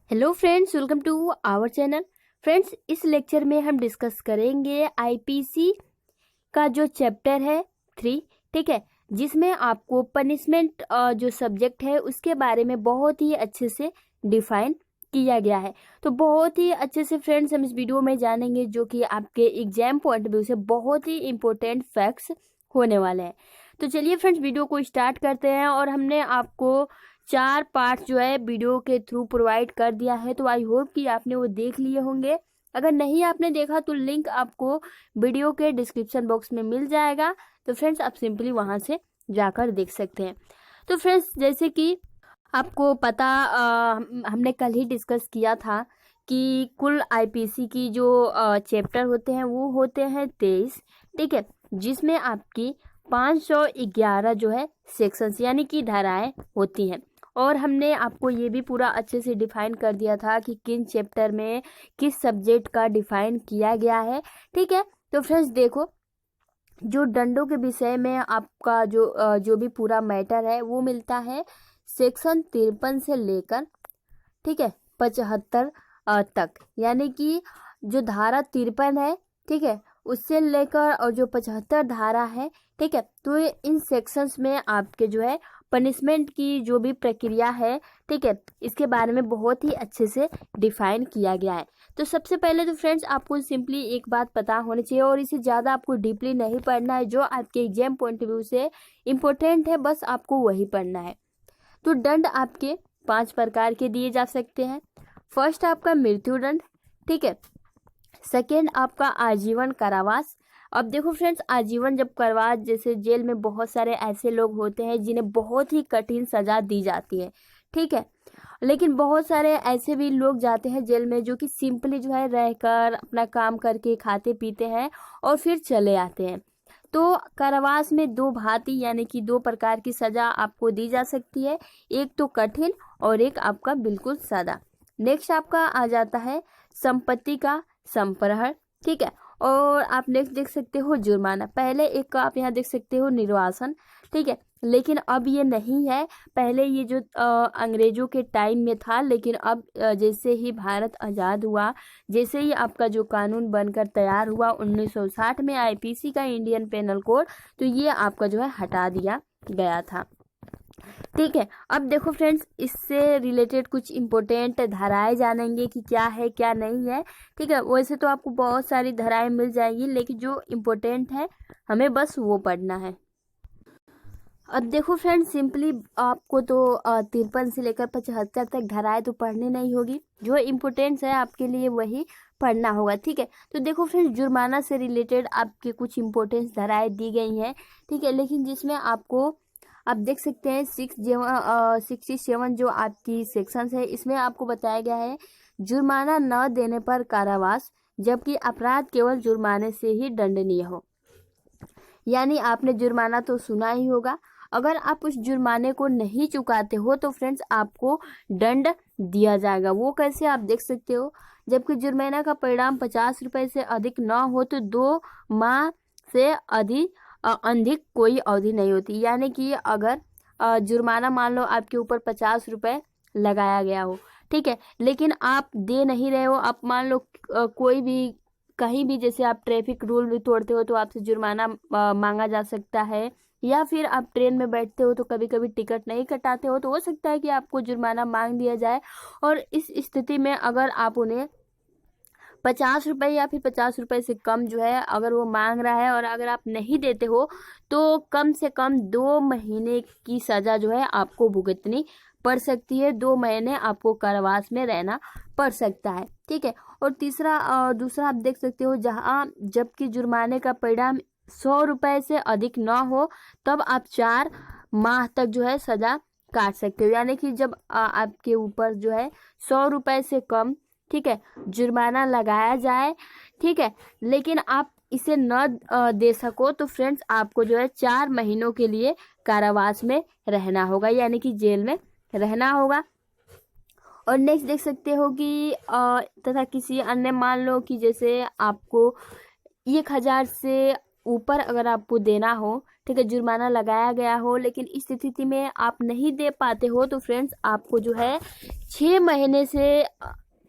Hello friends, welcome to our channel. Friends, इस lecture में हम डिस्कस करेंगे आईपीसी का जो चैप्टर है 3, ठीक है, जिसमें आपको पनिशमेंट जो सब्जेक्ट है उसके बारे में बहुत ही अच्छे से डिफाइन किया गया है। तो बहुत ही अच्छे से फ्रेंड्स हम इस वीडियो में जानेंगे जो कि आपके एग्जाम पॉइंट ऑफ व्यू से बहुत ही इंपॉर्टेंट फैक्ट्स होने वाले हैं। तो चलिए फ्रेंड्स, वीडियो को स्टार्ट करते हैं। और हमने आपको 4 पार्ट जो है वीडियो के थ्रू प्रोवाइड कर दिया है, तो आई होप कि आपने वो देख लिए होंगे। अगर नहीं आपने देखा तो लिंक आपको वीडियो के डिस्क्रिप्शन बॉक्स में मिल जाएगा। तो फ्रेंड्स, आप सिंपली वहां से जाकर देख सकते हैं। तो फ्रेंड्स, जैसे कि आपको पता हमने कल ही डिस्कस किया था कि कुल आईपीसी की जो चैप्टर होते हैं वो होते हैं 23, ठीक है, जिसमें आपकी 511 जो है सेक्शंस यानी कि धाराएं होती हैं। और हमने आपको ये भी पूरा अच्छे से डिफाइन कर दिया था कि किन चैप्टर में किस सब्जेक्ट का डिफाइन किया गया है, ठीक है। तो फ्रेंड्स देखो, जो डंडों के विषय में आपका जो भी पूरा मैटर है वो मिलता है सेक्शन 53 से लेकर, ठीक है, 75 तक। यानी कि जो धारा 53 है, ठीक है, उससे लेकर और जो 75 धारा है, ठीक है, तो इन सेक्शंस में आपके जो है पनिशमेंट की जो भी प्रक्रिया है, ठीक है, इसके बारे में बहुत ही अच्छे से डिफाइन किया गया है। तो सबसे पहले तो फ्रेंड्स आपको सिंपली एक बात पता होनी चाहिए और इसे ज़्यादा आपको डीपली नहीं पढ़ना है। जो आपके एग्जाम पॉइंट ऑफ व्यू से इम्पोर्टेंट है बस आपको वही पढ़ना है। तो दंड आपके 5 प्रकार के दिए जा सकते हैं। फर्स्ट आपका मृत्यु दंड, ठीक है। सेकेंड आपका आजीवन कारावास। अब देखो फ्रेंड्स, आजीवन जब कारावास, जैसे जेल में बहुत सारे ऐसे लोग होते हैं जिन्हें बहुत ही कठिन सजा दी जाती है, ठीक है, लेकिन बहुत सारे ऐसे भी लोग जाते हैं जेल में जो कि सिंपली जो है रहकर अपना काम करके खाते पीते हैं और फिर चले आते हैं। तो कारावास में दो भांति यानी कि 2 प्रकार की सजा आपको दी जा सकती है, एक तो कठिन और एक आपका बिल्कुल सादा। नेक्स्ट आपका आ जाता है संपत्ति का संप्रहर, ठीक है। और आप नेक्स्ट देख सकते हो जुर्माना। पहले एक का आप यहाँ देख सकते हो निर्वासन, ठीक है, लेकिन अब ये नहीं है। पहले ये जो अंग्रेजों के टाइम में था, लेकिन अब जैसे ही भारत आज़ाद हुआ, जैसे ही आपका जो कानून बनकर तैयार हुआ 1960 में आईपीसी का, इंडियन पेनल कोड, तो ये आपका जो है हटा दिया गया था, ठीक है। अब देखो फ्रेंड्स, इससे रिलेटेड कुछ इम्पोर्टेंट धाराएं जानेंगे कि क्या है क्या नहीं है, ठीक है। वैसे तो आपको बहुत सारी धाराएं मिल जाएंगी, लेकिन जो इम्पोर्टेंट है हमें बस वो पढ़ना है। अब देखो फ्रेंड्स, सिंपली आपको तो 53 से लेकर 75 तक धाराएं तो पढ़नी नहीं होगी। जो इम्पोर्टेंट्स है आपके लिए वही पढ़ना होगा, ठीक है। तो देखो फ्रेंड्स, जुर्माना से रिलेटेड आपके कुछ इम्पोर्टेंट्स धाराएं दी गई हैं, ठीक है, लेकिन जिसमें आपको आप देख सकते हैं 67 जो आपकी सेक्शंस है, इसमें आपको बताया गया है जुर्माना न देने पर कारावास, जबकि अपराध केवल जुर्माने से ही दंडनीय हो। यानी आपने जुर्माना तो सुना ही होगा, अगर आप उस जुर्माने को नहीं चुकाते हो तो फ्रेंड्स आपको दंड दिया जाएगा। वो कैसे, आप देख सकते हो, जबकि जुर्माना का परिणाम 50 रुपए से अधिक न हो तो 2 माह से अधिक कोई अवधि नहीं होती। यानी कि अगर जुर्माना मान लो आपके ऊपर 50 रुपए लगाया गया हो, ठीक है, लेकिन आप दे नहीं रहे हो, आप मान लो कोई भी कहीं भी, जैसे आप ट्रैफिक रूल भी तोड़ते हो तो आपसे जुर्माना मांगा जा सकता है, या फिर आप ट्रेन में बैठते हो तो कभी कभी टिकट नहीं कटाते हो तो हो सकता है कि आपको जुर्माना मांग दिया जाए। और इस स्थिति में अगर आप उन्हें 50 रुपए या फिर 50 रुपए से कम जो है अगर वो मांग रहा है और अगर आप नहीं देते हो तो कम से कम 2 महीने की सजा जो है आपको भुगतनी पड़ सकती है। 2 महीने आपको कारावास में रहना पड़ सकता है, ठीक है। और दूसरा आप देख सकते हो, जहां जबकि जुर्माने का परिणाम 100 रुपए से अधिक न हो तब आप 4 माह तक जो है सजा काट सकते हो। यानी कि जब आपके ऊपर जो है 100 रुपए से कम, ठीक है, जुर्माना लगाया जाए, ठीक है, लेकिन आप इसे न दे सको तो फ्रेंड्स आपको जो है 4 महीनों के लिए कारावास में रहना होगा, यानी कि जेल में रहना होगा। और नेक्स्ट देख सकते हो कि तथा किसी अन्य, मान लो कि जैसे आपको 1000 से ऊपर अगर आपको देना हो, ठीक है, जुर्माना लगाया गया हो, लेकिन इस स्थिति में आप नहीं दे पाते हो, तो फ्रेंड्स आपको जो है 6 महीने से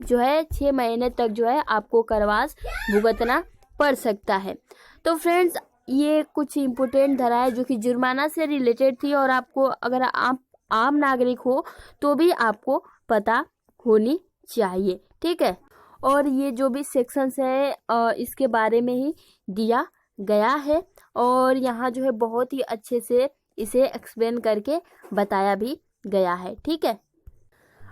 जो है 6 महीने तक जो है आपको कारावास भुगतना पड़ सकता है। तो फ्रेंड्स ये कुछ इम्पोर्टेंट धाराएं जो कि जुर्माना से रिलेटेड थी, और आपको अगर आप आम नागरिक हो तो भी आपको पता होनी चाहिए, ठीक है। और ये जो भी सेक्शंस है इसके बारे में ही दिया गया है, और यहाँ जो है बहुत ही अच्छे से इसे एक्सप्लेन करके बताया भी गया है, ठीक है।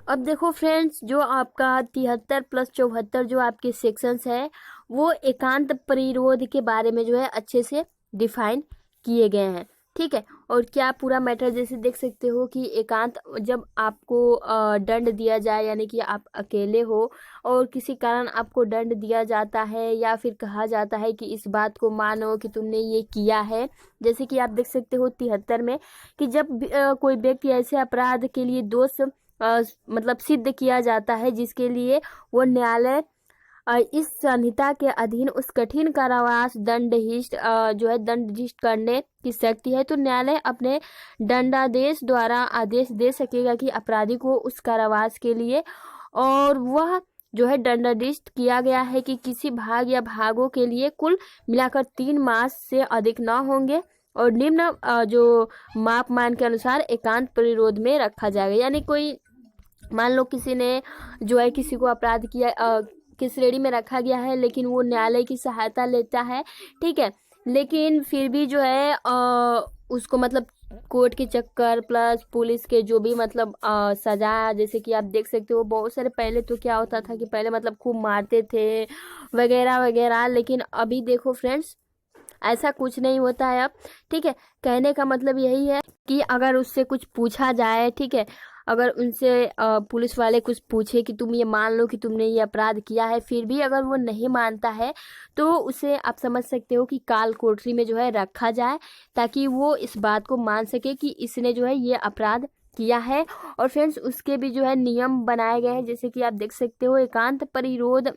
अब देखो फ्रेंड्स, जो आपका 73 प्लस 74 जो आपके सेक्शंस है वो एकांत परिरोध के बारे में जो है अच्छे से डिफाइन किए गए हैं, ठीक है। और क्या पूरा मैटर, जैसे देख सकते हो कि एकांत, जब आपको दंड दिया जाए, यानी कि आप अकेले हो और किसी कारण आपको दंड दिया जाता है, या फिर कहा जाता है कि इस बात को मानो कि तुमने ये किया है। जैसे कि आप देख सकते हो 73 में कि जब कोई व्यक्ति ऐसे अपराध के लिए दोष मतलब सिद्ध किया जाता है जिसके लिए वो न्यायालय इस संहिता के अधीन उस कठिन कारावास दंडहिष्ट जो है दंडहिष्ट करने की शक्ति है, तो न्यायालय अपने दंडादेश द्वारा आदेश दे सकेगा कि अपराधी को उस कारावास के लिए, और वह जो है दंडादेश किया गया है कि किसी भाग या भागों के लिए कुल मिलाकर 3 मास से अधिक न होंगे, और निम्न जो मापमान के अनुसार एकांत परिरोध में रखा जाएगा। यानी कोई मान लो किसी ने जो है किसी को अपराध किया, किस श्रेणी में रखा गया है, लेकिन वो न्यायालय की सहायता लेता है, ठीक है, लेकिन फिर भी जो है उसको मतलब कोर्ट के चक्कर प्लस पुलिस के जो भी मतलब सजा, जैसे कि आप देख सकते हो बहुत सारे, पहले तो क्या होता था कि पहले मतलब खूब मारते थे वगैरह वगैरह, लेकिन अभी देखो फ्रेंड्स ऐसा कुछ नहीं होता है अब, ठीक है। कहने का मतलब यही है कि अगर उससे कुछ पूछा जाए, ठीक है, अगर उनसे पुलिस वाले कुछ पूछे कि तुम ये मान लो कि तुमने ये अपराध किया है, फिर भी अगर वो नहीं मानता है तो उसे आप समझ सकते हो कि काल कोठरी में जो है रखा जाए, ताकि वो इस बात को मान सके कि इसने जो है ये अपराध किया है। और फ्रेंड्स उसके भी जो है नियम बनाए गए हैं, जैसे कि आप देख सकते हो एकांत परिरोध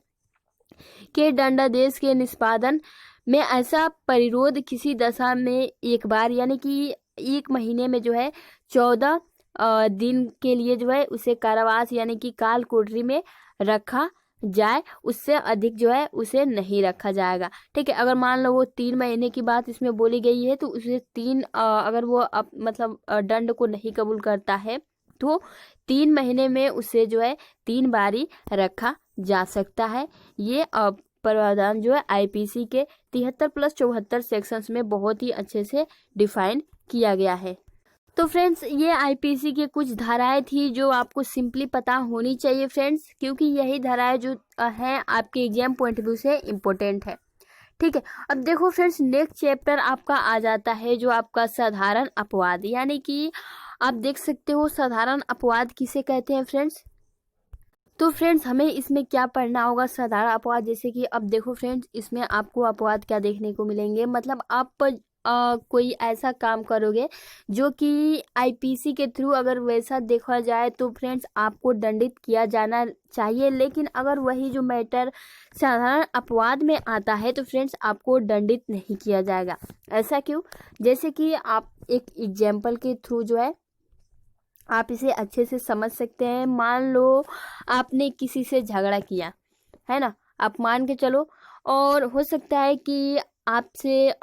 के दंडादेश के निष्पादन में ऐसा परिरोध किसी दशा में एक बार, यानी कि 1 महीने में जो है 14 दिन के लिए जो है उसे कारावास यानी कि काल कोठरी में रखा जाए, उससे अधिक जो है उसे नहीं रखा जाएगा, ठीक है। अगर मान लो वो 3 महीने की बात इसमें बोली गई है, तो उसे अगर वो मतलब दंड को नहीं कबूल करता है तो 3 महीने में उसे जो है 3 बारी रखा जा सकता है। ये प्रावधान जो है आईपीसी के 73 प्लस 74 सेक्शंस में बहुत ही अच्छे से डिफाइन किया गया है। तो फ्रेंड्स ये आईपीसी के कुछ धाराएं थी जो आपको सिंपली पता होनी चाहिए फ्रेंड्स, क्योंकि यही धाराएं जो है आपके एग्जाम पॉइंट ऑफ व्यू से इम्पोर्टेंट है, ठीक है। अब देखो फ्रेंड्स नेक्स्ट चैप्टर आपका आ जाता है जो आपका साधारण अपवाद, यानी कि आप देख सकते हो साधारण अपवाद किसे कहते हैं फ्रेंड्स। तो फ्रेंड्स हमें इसमें क्या पढ़ना होगा, साधारण अपवाद। जैसे कि अब देखो फ्रेंड्स इसमें आपको अपवाद क्या देखने को मिलेंगे, मतलब आप कोई ऐसा काम करोगे जो कि आईपीसी के थ्रू अगर वैसा देखा जाए तो फ्रेंड्स आपको दंडित किया जाना चाहिए, लेकिन अगर वही जो मैटर साधारण अपवाद में आता है तो फ्रेंड्स आपको दंडित नहीं किया जाएगा। ऐसा क्यों? जैसे कि आप एक एग्जाम्पल के थ्रू जो है आप इसे अच्छे से समझ सकते हैं। मान लो आपने किसी से झगड़ा किया है ना, आप मान के चलो, और हो सकता है कि आपसे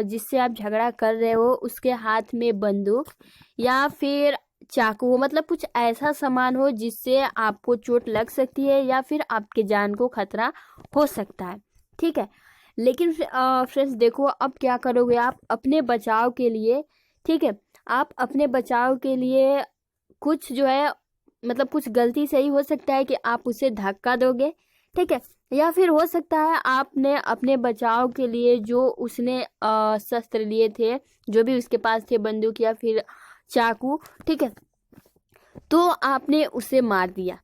जिससे आप झगड़ा कर रहे हो उसके हाथ में बंदूक या फिर चाकू हो, मतलब कुछ ऐसा सामान हो जिससे आपको चोट लग सकती है या फिर आपके जान को खतरा हो सकता है, ठीक है। लेकिन फ्रेंड्स देखो अब क्या करोगे आप अपने बचाव के लिए, ठीक है, आप अपने बचाव के लिए कुछ जो है मतलब कुछ गलती से ही हो सकता है कि आप उसे धक्का दोगे, ठीक है, या फिर हो सकता है आपने अपने बचाव के लिए जो उसने शस्त्र लिए थे, जो भी उसके पास थे, बंदूक या फिर चाकू, ठीक है, तो आपने उसे मार दिया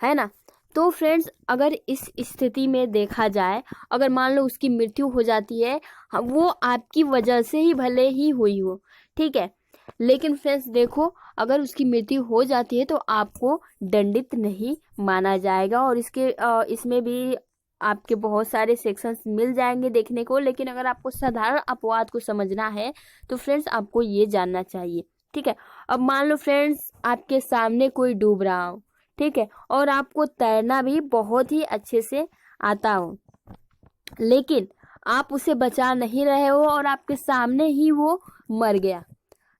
है ना। तो फ्रेंड्स अगर इस स्थिति में देखा जाए, अगर मान लो उसकी मृत्यु हो जाती है, वो आपकी वजह से ही भले ही हुई हो, ठीक है, लेकिन फ्रेंड्स देखो अगर उसकी मृत्यु हो जाती है तो आपको दंडित नहीं माना जाएगा। और इसमें भी आपके बहुत सारे सेक्शंस मिल जाएंगे देखने को, लेकिन अगर आपको साधारण अपवाद को समझना है तो फ्रेंड्स आपको ये जानना चाहिए। ठीक है, अब मान लो फ्रेंड्स आपके सामने कोई डूब रहा हो, ठीक है, और आपको तैरना भी बहुत ही अच्छे से आता हो, लेकिन आप उसे बचा नहीं रहे हो और आपके सामने ही वो मर गया,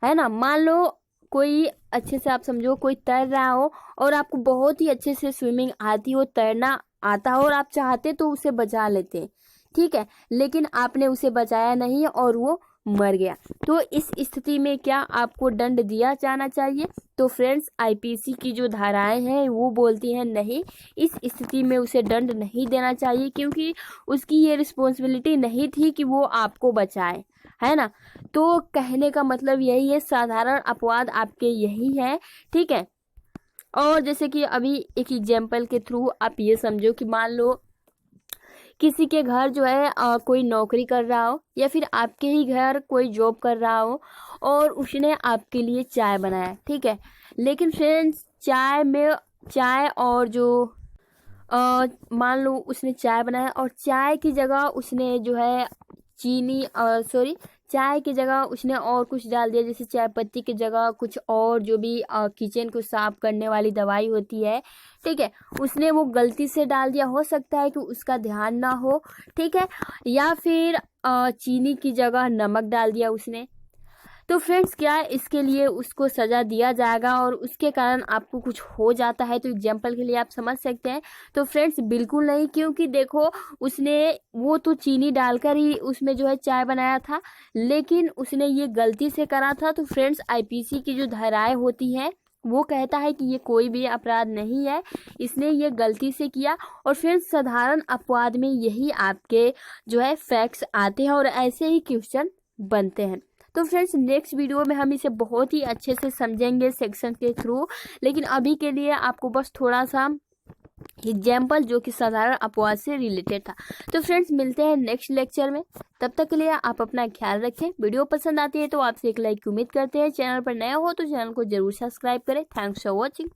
है ना। मान लो कोई अच्छे से, आप समझो कोई तैर रहा हो और आपको बहुत ही अच्छे से स्विमिंग आती हो, तैरना आता हो और आप चाहते तो उसे बचा लेते, ठीक है, लेकिन आपने उसे बचाया नहीं और वो मर गया, तो इस स्थिति में क्या आपको दंड दिया जाना चाहिए? तो फ्रेंड्स आईपीसी की जो धाराएं हैं वो बोलती हैं नहीं, इस स्थिति में उसे दंड नहीं देना चाहिए, क्योंकि उसकी ये रिस्पॉन्सिबिलिटी नहीं थी कि वो आपको बचाए, है ना। तो कहने का मतलब यही है, साधारण अपवाद आपके यही है, ठीक है। और जैसे कि अभी एक एग्जाम्पल के थ्रू आप ये समझो कि मान लो किसी के घर जो है कोई नौकरी कर रहा हो, या फिर आपके ही घर कोई जॉब कर रहा हो और उसने आपके लिए चाय बनाया, ठीक है, लेकिन फ्रेंड्स चाय और जो मान लो उसने चाय बनाया और चाय की जगह उसने जो है चाय की जगह उसने और कुछ डाल दिया, जैसे चाय पत्ती की जगह कुछ और जो भी किचन को साफ करने वाली दवाई होती है, ठीक है, उसने वो गलती से डाल दिया। हो सकता है कि उसका ध्यान ना हो, ठीक है, या फिर चीनी की जगह नमक डाल दिया उसने, तो फ्रेंड्स क्या इसके लिए उसको सज़ा दिया जाएगा और उसके कारण आपको कुछ हो जाता है, तो एग्जाम्पल के लिए आप समझ सकते हैं। तो फ्रेंड्स बिल्कुल नहीं, क्योंकि देखो उसने वो तो चीनी डालकर ही उसमें जो है चाय बनाया था, लेकिन उसने ये गलती से करा था। तो फ्रेंड्स आईपीसी की जो धाराएं होती हैं वो कहता है कि ये कोई भी अपराध नहीं है, इसने ये गलती से किया। और फ्रेंड्स साधारण अपवाद में यही आपके जो है फैक्ट्स आते हैं और ऐसे ही क्वेश्चन बनते हैं। तो फ्रेंड्स नेक्स्ट वीडियो में हम इसे बहुत ही अच्छे से समझेंगे सेक्शन के थ्रू, लेकिन अभी के लिए आपको बस थोड़ा सा एग्जाम्पल जो कि साधारण अपवाद से रिलेटेड था। तो फ्रेंड्स मिलते हैं नेक्स्ट लेक्चर में, तब तक के लिए आप अपना ख्याल रखें। वीडियो पसंद आती है तो आपसे एक लाइक की उम्मीद करते हैं। चैनल पर नया हो तो चैनल को जरूर सब्सक्राइब करें। Thanks for watching.